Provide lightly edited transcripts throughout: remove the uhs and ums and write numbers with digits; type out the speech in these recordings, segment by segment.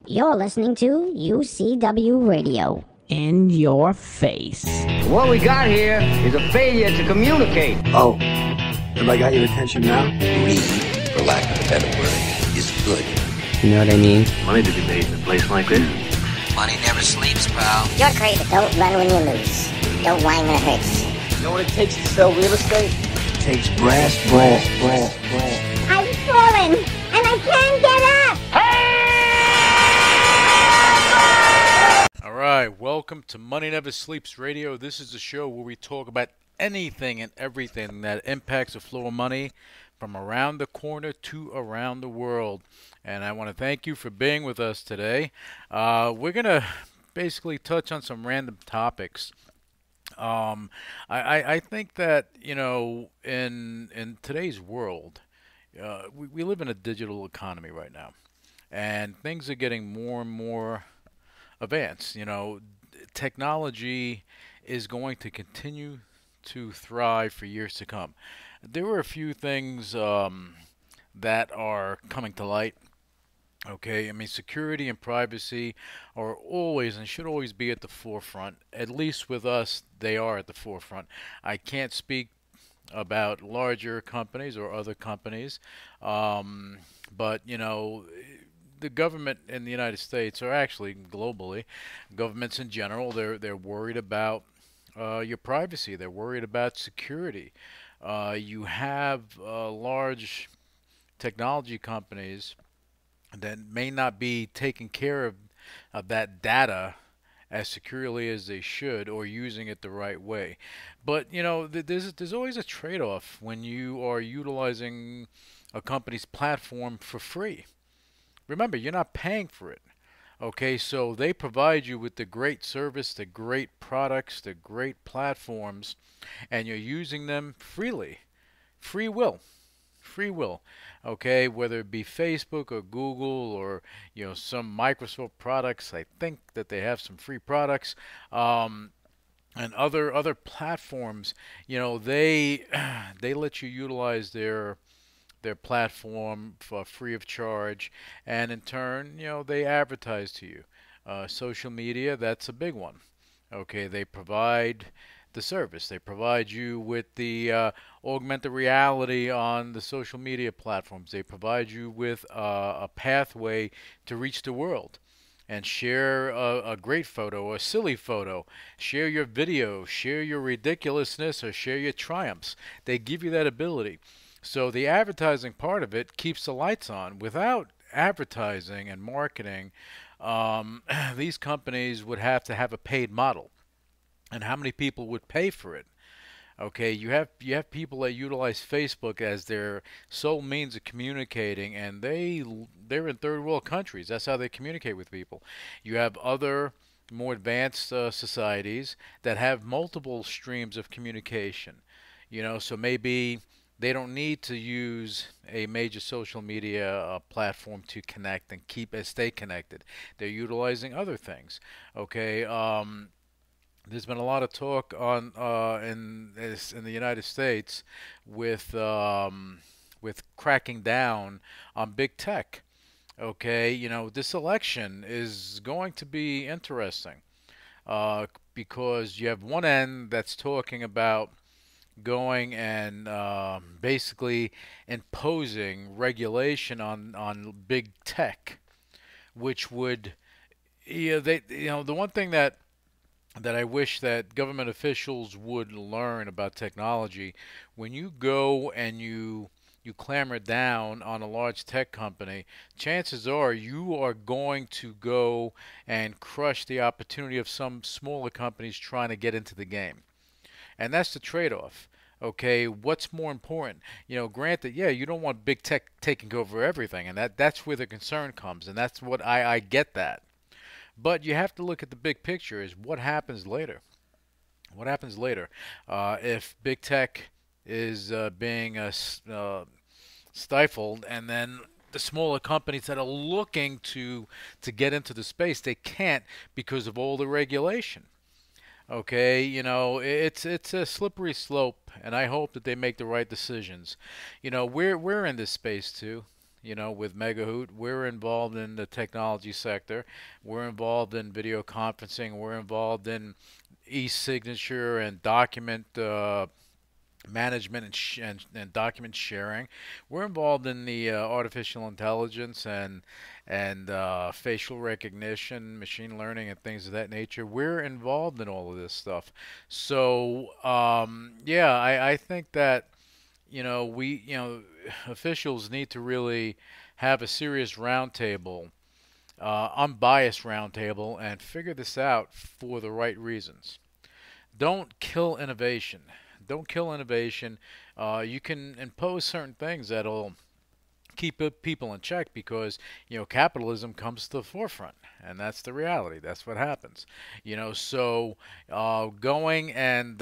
You're listening to UCW Radio. In your face. What we got here is a failure to communicate. Oh, have I got your attention now? Greed, for lack of a better word, is good. You know what I mean? Money to be made in a place like this. Money never sleeps, pal. You're crazy. Don't run when you lose. Don't whine when it hurts. You know what it takes to sell real estate? It takes brass. I've fallen, and I can't get up! Alright, welcome to Money Never Sleeps Radio. This is the show where we talk about anything and everything that impacts the flow of money from around the corner to around the world. And I want to thank you for being with us today. We're going to basically touch on some random topics. I think that, you know, in today's world, we live in a digital economy right now. And things are getting more and more advanced. You know, technology is going to continue to thrive for years to come. There were a few things that are coming to light. Okay, I mean, security and privacy are always and should always be at the forefront. At least with us, they are at the forefront. I can't speak about larger companies or other companies, but, you know, the government in the United States, or actually globally, governments in general, they're worried about your privacy. They're worried about security. You have large technology companies that may not be taking care of that data as securely as they should, or using it the right way. But you know, there's always a trade-off when you are utilizing a company's platform for free. Remember, you're not paying for it. Okay, so they provide you with the great service, the great products, the great platforms, and you're using them freely. Free will. Free will. Okay, whether it be Facebook or Google or, you know, some Microsoft products. I think that they have some free products. And other platforms, you know, they they let you utilize their platform for free of charge, and in turn, you know, they advertise to you. Social media, that's a big one. Okay, they provide the service. They provide you with the augmented reality on the social media platforms. They provide you with a pathway to reach the world and share a great photo, a silly photo, share your video, share your ridiculousness, or share your triumphs. They give you that ability. So the advertising part of it keeps the lights on. Without advertising and marketing, these companies would have to have a paid model. And how many people would pay for it? Okay, you have people that utilize Facebook as their sole means of communicating, and they're in third world countries. That's how they communicate with people. You have other more advanced societies that have multiple streams of communication. You know, so maybe they don't need to use a major social media platform to connect and stay connected. They're utilizing other things. Okay, there's been a lot of talk on in the United States with cracking down on big tech. Okay, you know, this election is going to be interesting because you have one end that's talking about going and basically imposing regulation on big tech, which would, the one thing that I wish that government officials would learn about technology, when you go and you clamor down on a large tech company, chances are you are going to go and crush the opportunity of some smaller companies trying to get into the game. And that's the trade-off. Okay, what's more important? You know, granted, yeah, you don't want big tech taking over everything, and that's where the concern comes, and that's what I get that. But you have to look at the big picture: is what happens later. What happens later if big tech is being stifled, and then the smaller companies that are looking to get into the space, they can't because of all the regulation. Okay, you know, it's a slippery slope, and I hope that they make the right decisions. You know, we're in this space too. with Megahoot. We're involved in the technology sector. We're involved in video conferencing. We're involved in e-signature and document management and document sharing. We're involved in the artificial intelligence and facial recognition, machine learning, and things of that nature. We're involved in all of this stuff. So yeah, I think that officials need to really have a serious roundtable, unbiased roundtable, and figure this out for the right reasons. Don't kill innovation. Don't kill innovation. You can impose certain things that'll keep people in check because capitalism comes to the forefront, and that's the reality. That's what happens. So going and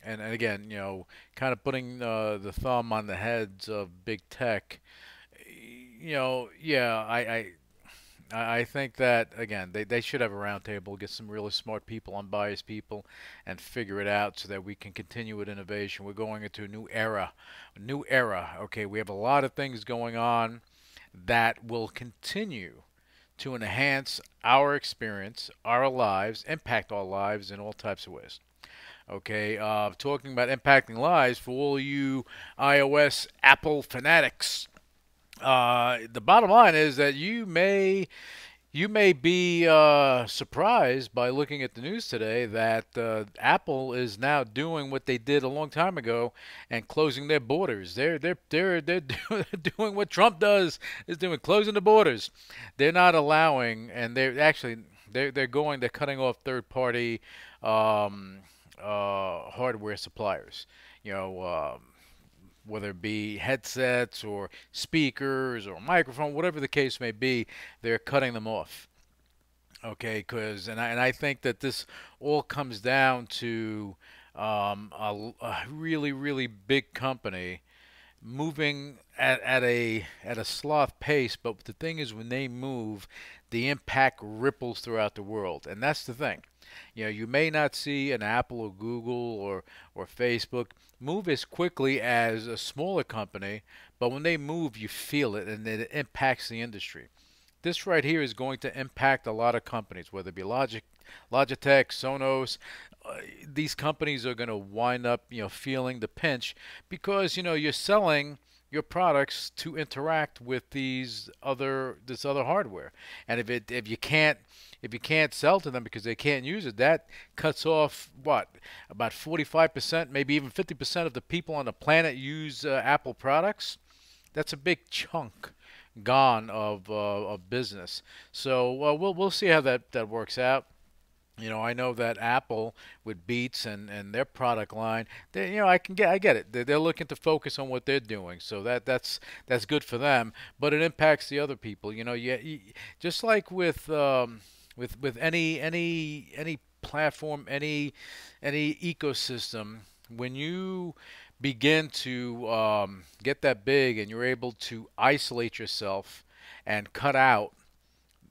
again, kind of putting the thumb on the heads of big tech. Yeah, I think that again they should have a roundtable, get some really smart people, unbiased people, and figure it out so that we can continue with innovation. We're going into a new era, Okay, we have a lot of things going on that will continue to enhance our experience, our lives, impact our lives in all types of ways. Okay, talking about impacting lives for all you iOS Apple fanatics. The bottom line is that you may be surprised by looking at the news today that Apple is now doing what they did a long time ago and closing their borders. They're doing what Trump does, is doing, closing the borders. They're not allowing, and they're cutting off third-party hardware suppliers. Whether it be headsets or speakers or microphone, whatever the case may be, they're cutting them off. Okay, and I think that this all comes down to a really, really big company moving at a sloth pace. But the thing is, when they move, the impact ripples throughout the world, and that's the thing. You may not see an Apple or Google or Facebook move as quickly as a smaller company, but when they move, you feel it, and it impacts the industry. This right here is going to impact a lot of companies, whether it be Logitech, Sonos. These companies are going to wind up, feeling the pinch because you're selling your products to interact with this other hardware, and if you can't sell to them because they can't use it, that cuts off about 45%, maybe even 50% of the people on the planet use Apple products. That's a big chunk gone of business. So we'll see how that works out. I know that Apple with Beats and their product line, I get it. They're looking to focus on what they're doing, so that's good for them. But it impacts the other people. Just like with any platform, any ecosystem, when you begin to get that big and you're able to isolate yourself and cut out,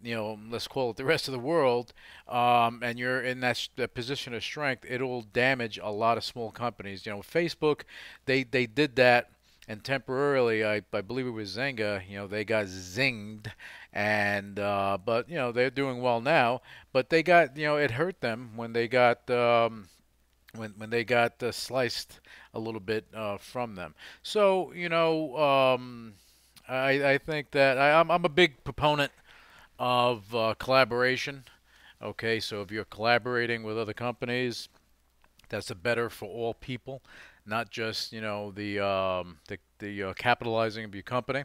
let's call it the rest of the world, and you're in that position of strength, it'll damage a lot of small companies. Facebook, they did that, and temporarily, I believe it was Zynga, they got zinged, and but they're doing well now. But they got, it hurt them when they got when they got sliced a little bit from them. So I think that I'm a big proponent of collaboration. Okay, so if you're collaborating with other companies, that's a better for all people, not just the capitalizing of your company.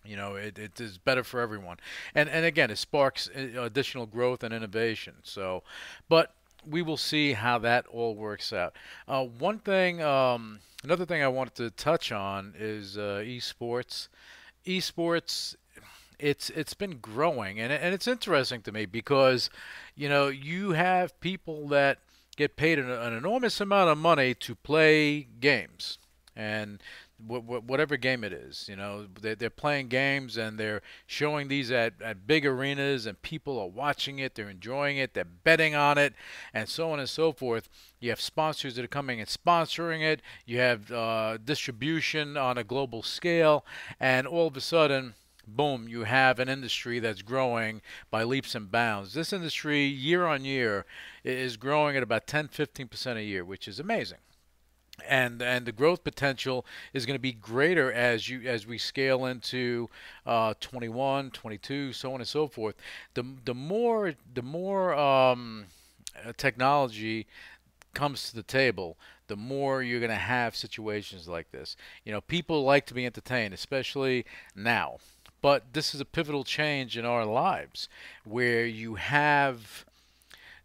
It is better for everyone, and again, it sparks additional growth and innovation. So, but we will see how that all works out. Another thing I wanted to touch on is esports. Esports, it's been growing, and it's interesting to me because you have people that get paid an enormous amount of money to play games, and whatever game it is. You know, they're playing games and they're showing these at big arenas, and people are watching it, they're enjoying it, they're betting on it, and so on and so forth. You have sponsors that are coming and sponsoring it. You have distribution on a global scale, and all of a sudden, boom, you have an industry that's growing by leaps and bounds. This industry, year on year, is growing at about 10-15% a year, which is amazing. And the growth potential is going to be greater as we scale into 21, 22, so on and so forth. The more technology comes to the table, the more you're going to have situations like this. You know, people like to be entertained, especially now. But this is a pivotal change in our lives where you have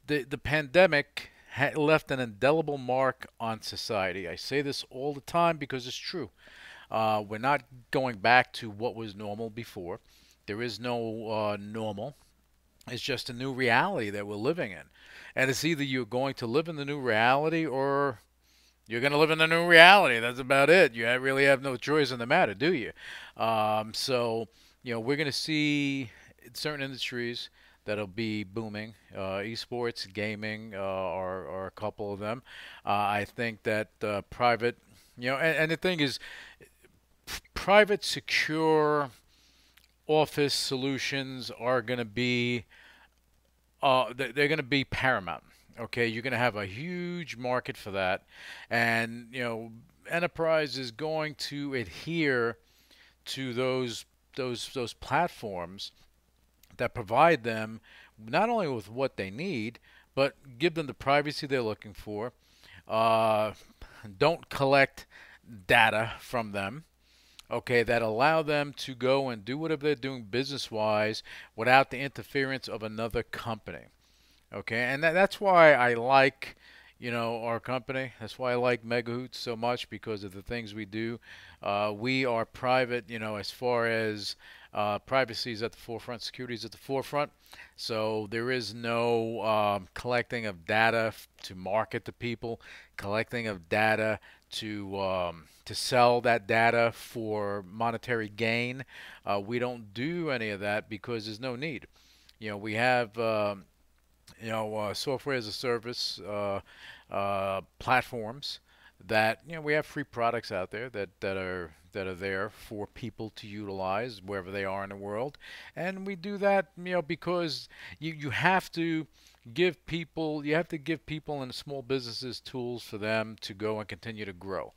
the pandemic left an indelible mark on society. I say this all the time because it's true. We're not going back to what was normal before. There is no normal. It's just a new reality that we're living in. And it's either you're going to live in the new reality or you're going to live in the new reality. That's about it. You really have no choice in the matter, do you? So, you know, we're going to see certain industries that'll be booming. Esports, gaming are a couple of them. I think that private, you know, and the thing is, private, secure office solutions are going to be they're going to be paramount. Okay, you're going to have a huge market for that, and you know, enterprise is going to adhere to those platforms that provide them not only with what they need, but give them the privacy they're looking for. Uh, don't collect data from them. Okay, that allow them to go and do whatever they're doing business-wise without the interference of another company. Okay, and that's why I like, you know, our company. That's why I like Megahoot so much, because of the things we do. We are private, you know, as far as privacy is at the forefront, security is at the forefront. So there is no collecting of data to market to people, collecting of data to sell that data for monetary gain. We don't do any of that because there's no need. You know, we have software as a service platforms that, you know, we have free products out there that are there for people to utilize wherever they are in the world, and we do that, you know, because you have to give people in small businesses tools for them to go and continue to grow.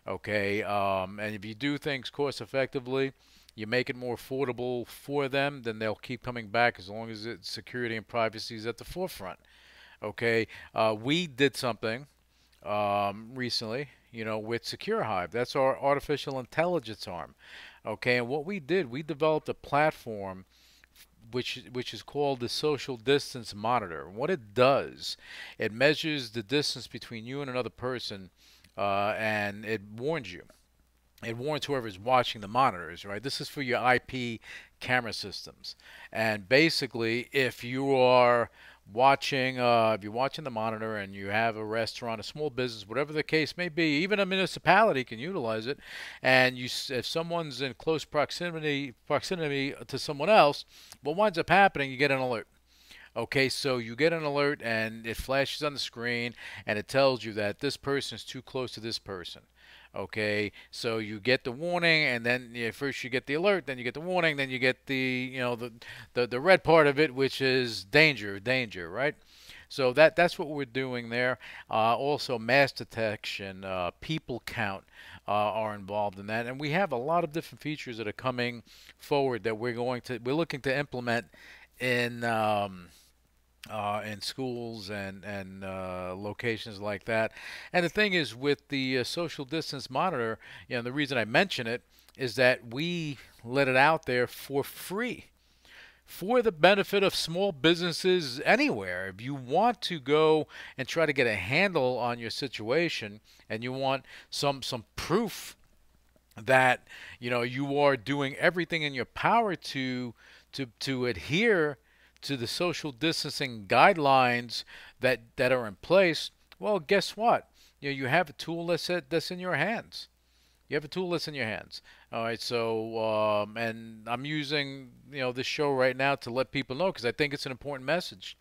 Okay, and if you do things cost effectively, you make it more affordable for them, then they'll keep coming back as long as security and privacy is at the forefront. Okay, we did something recently, you know, with Zecurehive. That's our artificial intelligence arm. Okay, and what we did, we developed a platform which is called the social distance monitor. And what it does, it measures the distance between you and another person, and it warns you. It warns whoever's watching the monitors, right? This is for your IP camera systems. And basically, if you're watching the monitor and you have a restaurant, a small business, whatever the case may be, even a municipality can utilize it. And if someone's in close proximity to someone else, what winds up happening, you get an alert. Okay, so you get an alert and it flashes on the screen and it tells you that this person is too close to this person. Okay, so you get the warning, and then first you get the alert, then you get the warning, then you get the red part of it, which is danger, right? So that's what we're doing there. Also, mass detection, people count are involved in that, and we have a lot of different features that are coming forward that we're looking to implement in schools and locations like that. And the thing is, with the social distance monitor, you know, the reason I mention it is that we let it out there for free, for the benefit of small businesses anywhere. If you want to go and try to get a handle on your situation, and you want some proof that, you know, you are doing everything in your power to adhere to the social distancing guidelines that are in place, well, guess what? You know, you have a tool that's in your hands. You have a tool that's in your hands. All right. So, and I'm using this show right now to let people know because I think it's an important message.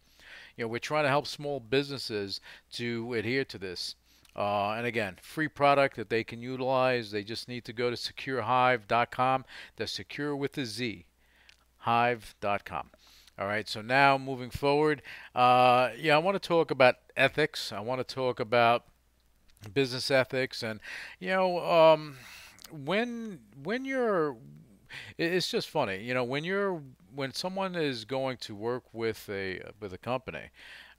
We're trying to help small businesses to adhere to this. And again, free product that they can utilize. They just need to go to Zecurehive.com. That's secure with a Z, hive.com. All right, so now moving forward, I want to talk about ethics. I want to talk about business ethics, and you know, when you're, it's just funny, when someone is going to work with a company.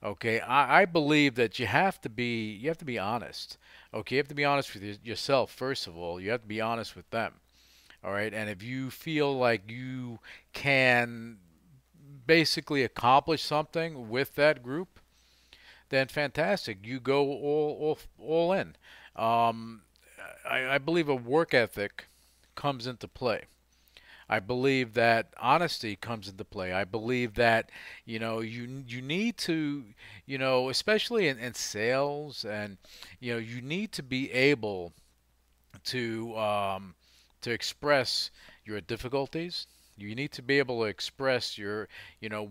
Okay, I believe that you have to be honest. Okay, you have to be honest with yourself first of all. You have to be honest with them. All right, and if you feel like you can basically accomplish something with that group, then fantastic. You go all in. Um, I believe a work ethic comes into play. I believe that honesty comes into play. I believe that you need to especially in sales, and you need to be able to express your difficulties. You need to be able to express your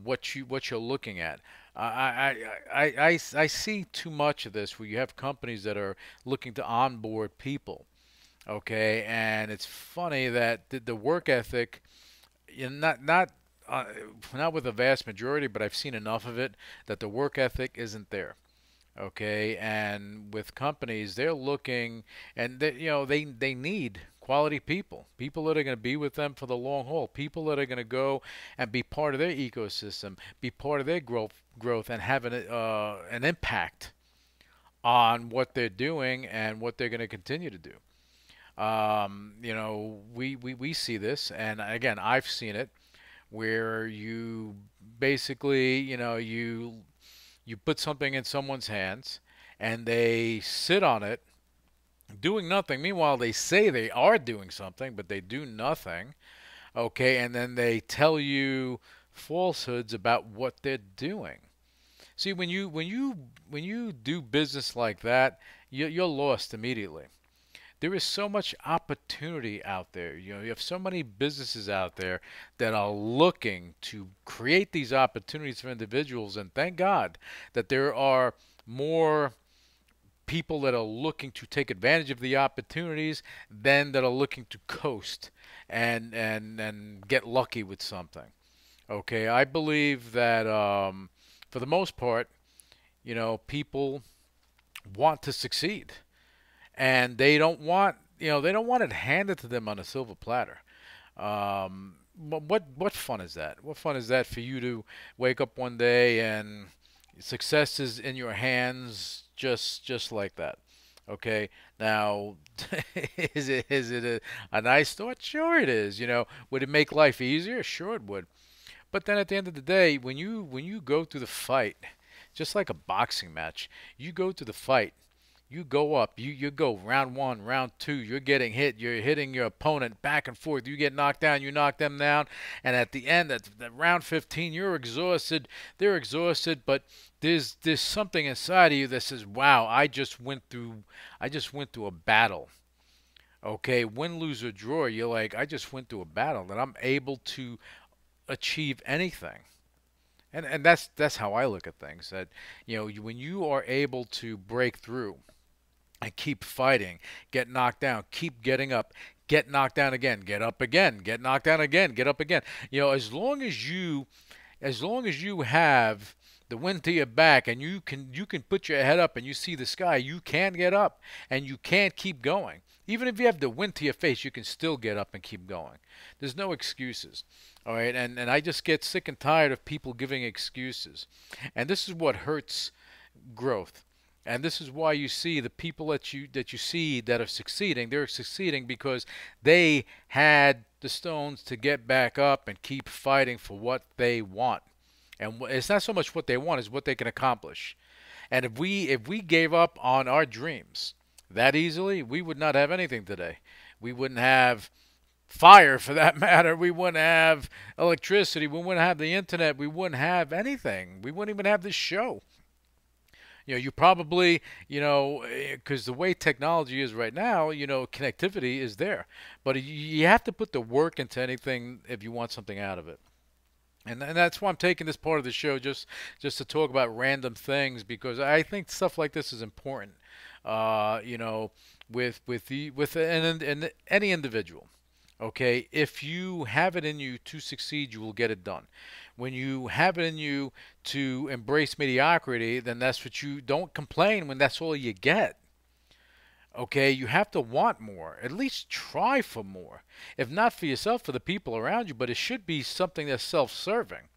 what you're looking at. I see too much of this where you have companies that are looking to onboard people. Okay, and it's funny that the work ethic, uh, not with the vast majority, but I've seen enough of it that the work ethic isn't there. Okay, and with companies, they're looking, and they need quality people that are going to be with them for the long haul, people that are going to go and be part of their ecosystem, be part of their growth, and have an impact on what they're doing and what they're going to continue to do. We see this, and again, I've seen it where you basically, you put something in someone's hands and they sit on it doing nothing. Meanwhile, they say they are doing something, but they do nothing. Okay, and then they tell you falsehoods about what they're doing. See, when you do business like that, you're lost immediately. There is so much opportunity out there. You have so many businesses out there that are looking to create these opportunities for individuals, and thank God that there are more people that are looking to take advantage of the opportunities than that are looking to coast and get lucky with something. Okay, I believe that for the most part, people want to succeed, and they don't want it handed to them on a silver platter. But what fun is that? What fun is that for you to wake up one day and success is in your hands just like that? Okay. Now, is it a nice thought? Sure it is. Would it make life easier? Sure it would. But then at the end of the day, when you go through the fight, just like a boxing match, you go to the fight. You go up, you go round one, round two, you're getting hit, you're hitting your opponent back and forth, you get knocked down, you knock them down, and at the end, at round 15, you're exhausted, they're exhausted, but there's something inside of you that says, wow, I just went through a battle. Okay, win, lose, or draw, you're like, I just went through a battle, that I'm able to achieve anything. And that's how I look at things. That when you are able to break through and keep fighting, get knocked down, keep getting up, get knocked down again, get up again, get knocked down again, get up again. As long as you have the wind to your back and you can put your head up and you see the sky, you can get up and you can keep going. Even if you have the wind to your face, you can still get up and keep going. There's no excuses. All right, and I just get sick and tired of people giving excuses. And this is what hurts growth. And this is why you see the people that you see that are succeeding, they're succeeding because they had the stones to get back up and keep fighting for what they want. And it's not so much what they want, it's what they can accomplish. And if we gave up on our dreams that easily, we would not have anything today. We wouldn't have fire, for that matter. We wouldn't have electricity. We wouldn't have the internet. We wouldn't have anything. We wouldn't even have this show. You probably, because the way technology is right now, connectivity is there. But you have to put the work into anything if you want something out of it. And that's why I'm taking this part of the show just to talk about random things, because I think stuff like this is important. With any individual. Okay, if you have it in you to succeed, you will get it done. When you have it in you to embrace mediocrity, then that's what you don't complain when that's all you get. Okay, you have to want more. At least try for more. If not for yourself, for the people around you, but it should be something that's self-serving.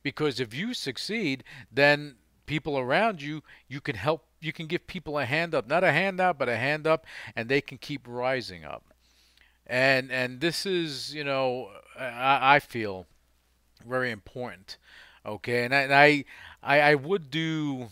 Because if you succeed, then people around you, you can help, you can give people a hand up, not a handout, but a hand up, and they can keep rising up. And this is, I feel very important. Okay, and I would do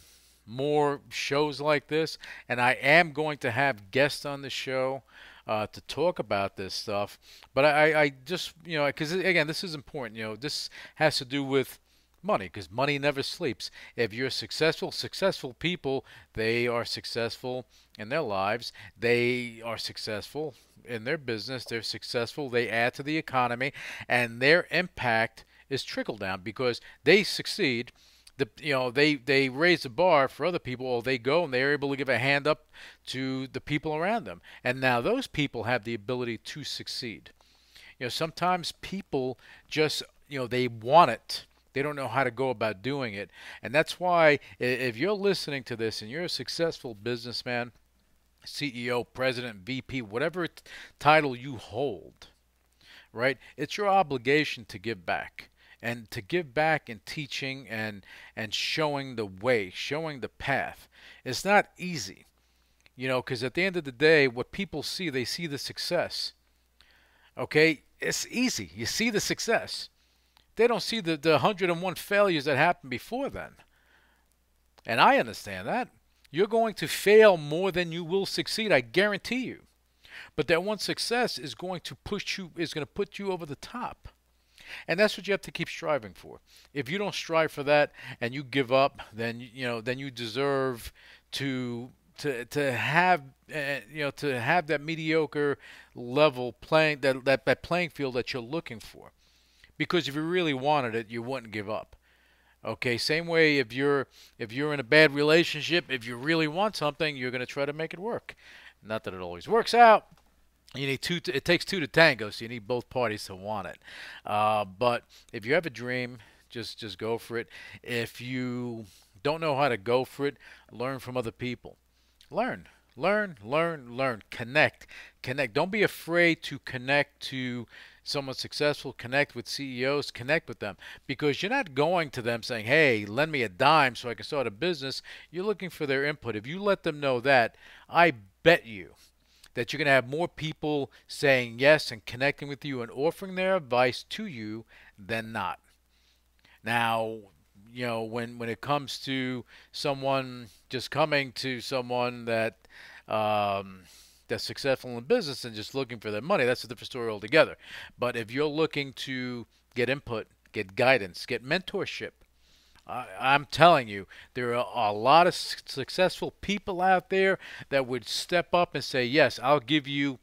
more shows like this, and I am going to have guests on the show to talk about this stuff. But I just, because again, this is important. This has to do with money, because money never sleeps. If you're successful people, they are successful in their lives. They are successful in their business. They're successful. They add to the economy, and their impact is trickle down because they succeed. They raise the bar for other people, or they go and they're able to give a hand up to the people around them. And now those people have the ability to succeed. Sometimes people just, they want it. They don't know how to go about doing it. And that's why if you're listening to this and you're a successful businessman, CEO, president, VP, whatever title you hold, right? It's your obligation to give back. And to give back in teaching and showing the way, showing the path. It's not easy, because at the end of the day, what people see, they see the success. Okay? It's easy. You see the success. They don't see the 101 failures that happened before then. And I understand that. You're going to fail more than you will succeed, I guarantee you. But that one success is going to put you over the top. And that's what you have to keep striving for. If you don't strive for that and you give up, then you deserve to have that mediocre level playing that playing field that you're looking for. Because if you really wanted it, you wouldn't give up. Okay, same way if you're in a bad relationship, if you really want something, you're going to try to make it work. Not that it always works out. You need two. It takes two to tango, so you need both parties to want it. But if you have a dream, just go for it. If you don't know how to go for it, learn from other people. Learn. Connect. Don't be afraid to connect to someone successful. Connect with CEOs. Connect with them, because you're not going to them saying, "Hey, lend me a dime so I can start a business." You're looking for their input. If you let them know that, I bet you that you're going to have more people saying yes and connecting with you and offering their advice to you than not. Now, when it comes to someone just coming to someone that's successful in business and just looking for their money, that's a different story altogether. But if you're looking to get input, get guidance, get mentorship, I'm telling you, there are a lot of successful people out there that would step up and say, yes, I'll give you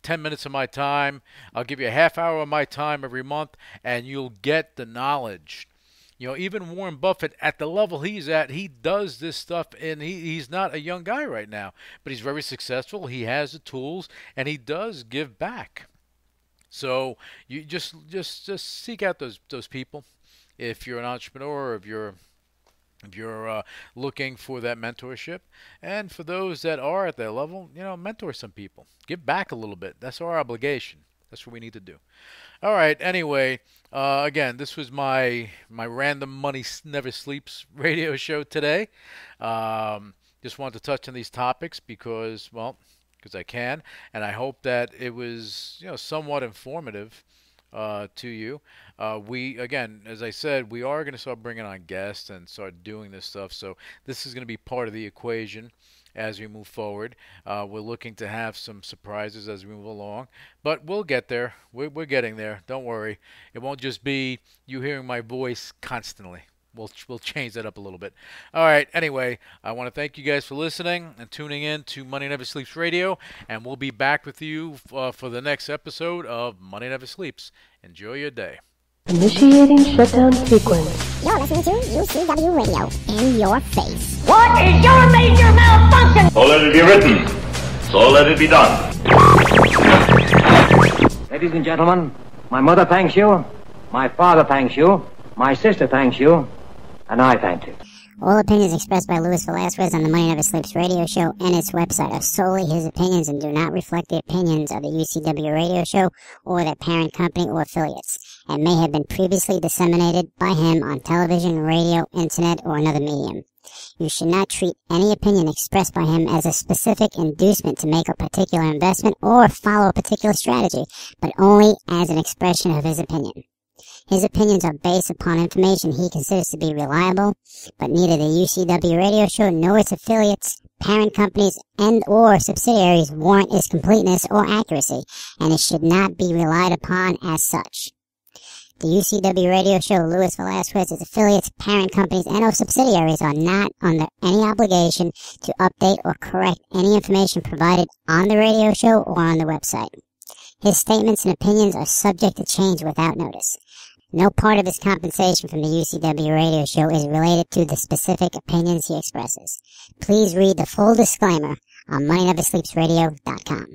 10 minutes of my time. I'll give you a half hour of my time every month, and you'll get the knowledge. Even Warren Buffett, at the level he's at, he does this stuff, and he's not a young guy right now, but he's very successful. He has the tools, and he does give back. So you just seek out those people. If you're an entrepreneur, or if you're looking for that mentorship, and for those that are at that level, mentor some people, give back a little bit. That's our obligation. That's what we need to do. All right. Anyway, again, this was my Random Money Never Sleeps radio show today. Just wanted to touch on these topics because I can, and I hope that it was somewhat informative to you. We, again, as I said, we are going to start bringing on guests and start doing this stuff. So this is going to be part of the equation as we move forward. We're looking to have some surprises as we move along, but we'll get there. We're getting there. Don't worry. It won't just be you hearing my voice constantly. we'll change that up a little bit. All right. Anyway, I want to thank you guys for listening and tuning in to Money Never Sleeps Radio, and we'll be back with you for the next episode of Money Never Sleeps. Enjoy your day. Initiating shutdown sequence. You're listening to UCW Radio. In your face. What is your major malfunction? So let it be written. So let it be done. Ladies and gentlemen, my mother thanks you, my father thanks you, my sister thanks you, and I thank you. All opinions expressed by Luis Velazquez on the Money Never Sleeps radio show and its website are solely his opinions and do not reflect the opinions of the UCW radio show or their parent company or affiliates, and may have been previously disseminated by him on television, radio, internet, or another medium. You should not treat any opinion expressed by him as a specific inducement to make a particular investment or follow a particular strategy, but only as an expression of his opinion. His opinions are based upon information he considers to be reliable, but neither the UCW radio show nor its affiliates, parent companies, and or subsidiaries warrant its completeness or accuracy, and it should not be relied upon as such. The UCW radio show, Luis Velazquez, its affiliates, parent companies, and or subsidiaries are not under any obligation to update or correct any information provided on the radio show or on the website. His statements and opinions are subject to change without notice. No part of his compensation from the UCW radio show is related to the specific opinions he expresses. Please read the full disclaimer on MoneyNeverSleepsRadio.com.